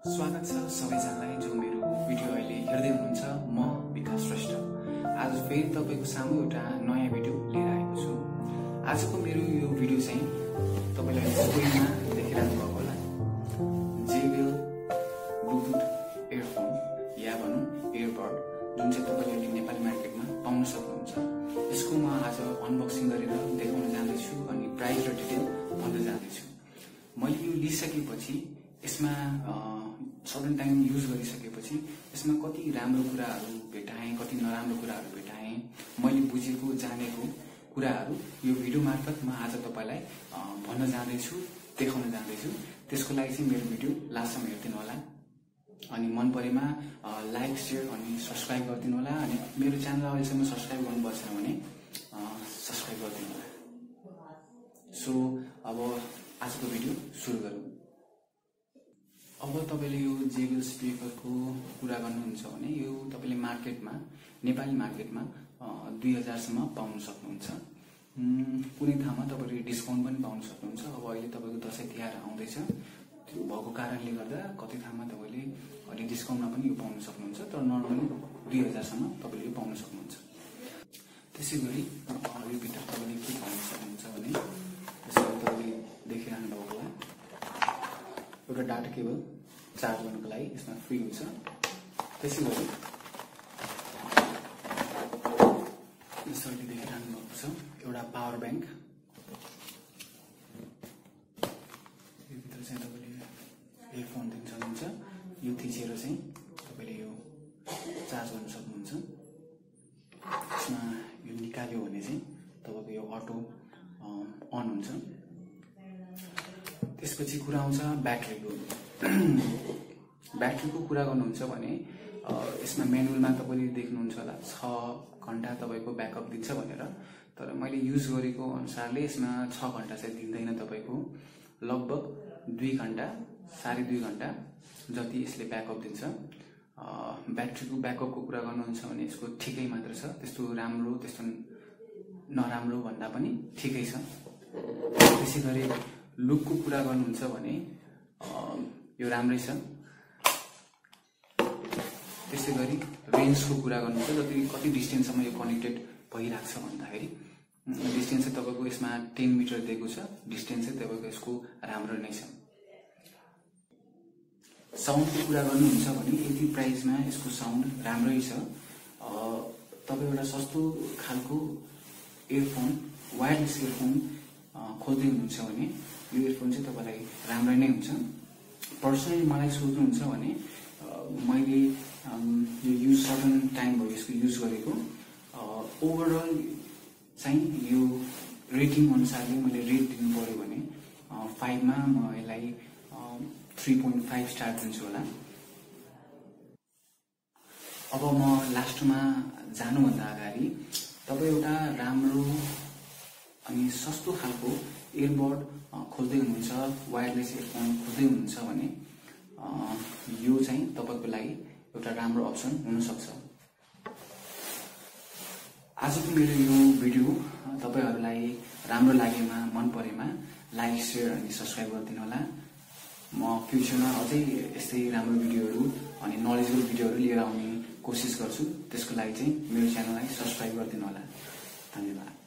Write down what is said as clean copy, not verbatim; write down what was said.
स्वागत छ सबैजनालाई जो मेरो भिडियो अहिले हेर्दै हुनुहुन्छ। म विकास श्रेष्ठ आज फेरि तपाईको सामु एउटा नयाँ भिडियो लिएर आएको छु। आजको मेरो यो भिडियो चाहिँ तपाईलाई स्क्रिनमा देखिरहनु भएको होला JBL ब्लुटुथ इयरफोन या भनौं इयरबड जुन चाहिँ तपाईले नेपाली मार्केटमा पाउन सक्नुहुन्छ। यसको म आज अनबक्सिङ गरेर देखाउन जाँदैछु अनि प्राइस र डिटेल भन्दै जाँदैछु। मैले यो लिइसकेपछि यसमा सर्टेन टाइम युज गरिसकेपछि यसमा कति राम्रो कुराहरू भेटाएँ, कति नराम्रो कुराहरू भेटाएँ, मैले बुझेको जानेको कुराहरू यो भिडियो मार्फत म आज तपाईलाई भन्न जाँदैछु, देखाउन जाँदैछु। त्यसको लागि चाहिँ मेरो भिडियो लास्टसम्म हेर्दिनु होला अनि मन परेमा लाइक, शेयर अनि सब्स्क्राइब गरिदिनु होला अनि मेरो च्यानल अहिलेसम्म सब्स्क्राइब गर्नुभएको छैन भने सब्स्क्राइब गरिदिनु होला। सो अब आजको भिडियो सुरु गरौँ। अब तपाईले यो JBL स्पिकरको कुरा गर्नुहुन्छ भने यो तपाईले मार्केटमा नेपाली मार्केटमा 2000 सम्म पाउन सक्नुहुन्छ। कुनै ठाउँमा तपाईले डिस्काउन्ट पनि पाउन सक्नुहुन्छ। अब अहिले तपाईको दशैं तिहार आउँदैछ, त्यो भएको कारणले गर्दा कति ठाउँमा तपाईले अलि डिस्काउन्टमा पनि यो पाउन सक्नुहुन्छ, तर नर्मली 2000 सम्म तपाईले यो पाउन सक्नुहुन्छ। त्यसैगरी यो भित्र तपाईले के पाउन सक्नुहुन्छ भने यसरी तपाईले देखिरहनु भएको होला एउटा डाटा केबल चार्ज गर्नको लागि यसमा फ्री हुन्छ। त्यसैगरी यसरी देखिरहनु भएको छ एउटा पावर ब्याङ्क। यो भित्र चाहिँ तपाईले एयरफोन दिन सक्नुहुन्छ। यो थिचेर चाहिँ तपाईले यो चार्ज गर्न सक्नुहुन्छ। यसमा यो निकाल्यो भने चाहिँ तपाईको यो अटो अन हुन्छ। त्यसपछि कुरा आउँछ ब्याट्रीको। ब्याट्रीको कुरा गर्नुहुन्छ भने यसमा म्यानुअलमा तपाईले देख्नुहुन्छ होला 6 घण्टा तपाईको ब्याकअप दिन्छ भनेर, तर मैले युज गरेको अनुसारले यसमा 6 घण्टा चाहिँ दिँदैन। तपाईको लगभग 2 घण्टा 2.5 घण्टा जति यसले ब्याकअप दिन्छ। ब्याट्रीको ब्याकअपको कुरा गर्नुहुन्छ भने यसको ठिकै मात्र छ, त्यस्तो राम्रो त्यस्तो नराम्रो भन्दा पनि ठिकै छ। त्यसैगरी लुकको कुरा गर्नुहुन्छ भने यो राम्रै छ। त्यसैगरी रेन्जको कुरा गर्नुहुन्छ जति कति डिस्टेन्ससम्म यो कनेक्टेड भइराख्छ भन्दाखेरि डिस्टेन्स चाहिँ तपाईको यसमा 10 मिटर दिएको छ। डिस्टेन्स चाहिँ तपाईको यसको राम्रो नै छ। साउन्डको कुरा गर्नुहुन्छ भने यति प्राइसमा यसको साउन्ड राम्रै छ। तपाई एउटा सस्तो खालको इयरफोन वायरलेस इयरफोन खोज्दै हुनुहुन्छ भने यो इयरफोन चाहिँ तपाईलाई राम्रै नै हुन्छ। पर्सनली मलाई सोध्नुहुन्छ भने मैले यो युज सर्टेन टाइम भयो यसको युज गरेको। ओभरअल चाहिँ यो रेटिङ अनुसारले मैले रेट दिनु पर्यो भने 5 मा म यसलाई 3.5 स्टार दिन्छु होला। अब म लास्टमा जानुभन्दा अगाडि तपाई एउटा राम्रो अनि सस्तो खालको इयरबड खोज्दै हुनुहुन्छ, वायरलेस इयरफोन खोज्दै हुनुहुन्छ भने यो चाहिँ तपाईको लागि एउटा राम्रो अप्सन हुन सक्छ। आजको मेरो यो भिडियो तपाईहरुलाई राम्रो लागेमा, मन परेमा लाइक, शेयर अनि सब्स्क्राइब गरिदिनु होला। म फ्युचरमा अझै यस्तै राम्रो भिडियोहरु अनि नलेजेबल भिडियोहरु लिएर आउने कोसिस गर्छु। त्यसको लागि चाहिँ मेरो च्यानललाई सब्स्क्राइब गरिदिनु होला। धन्यवाद।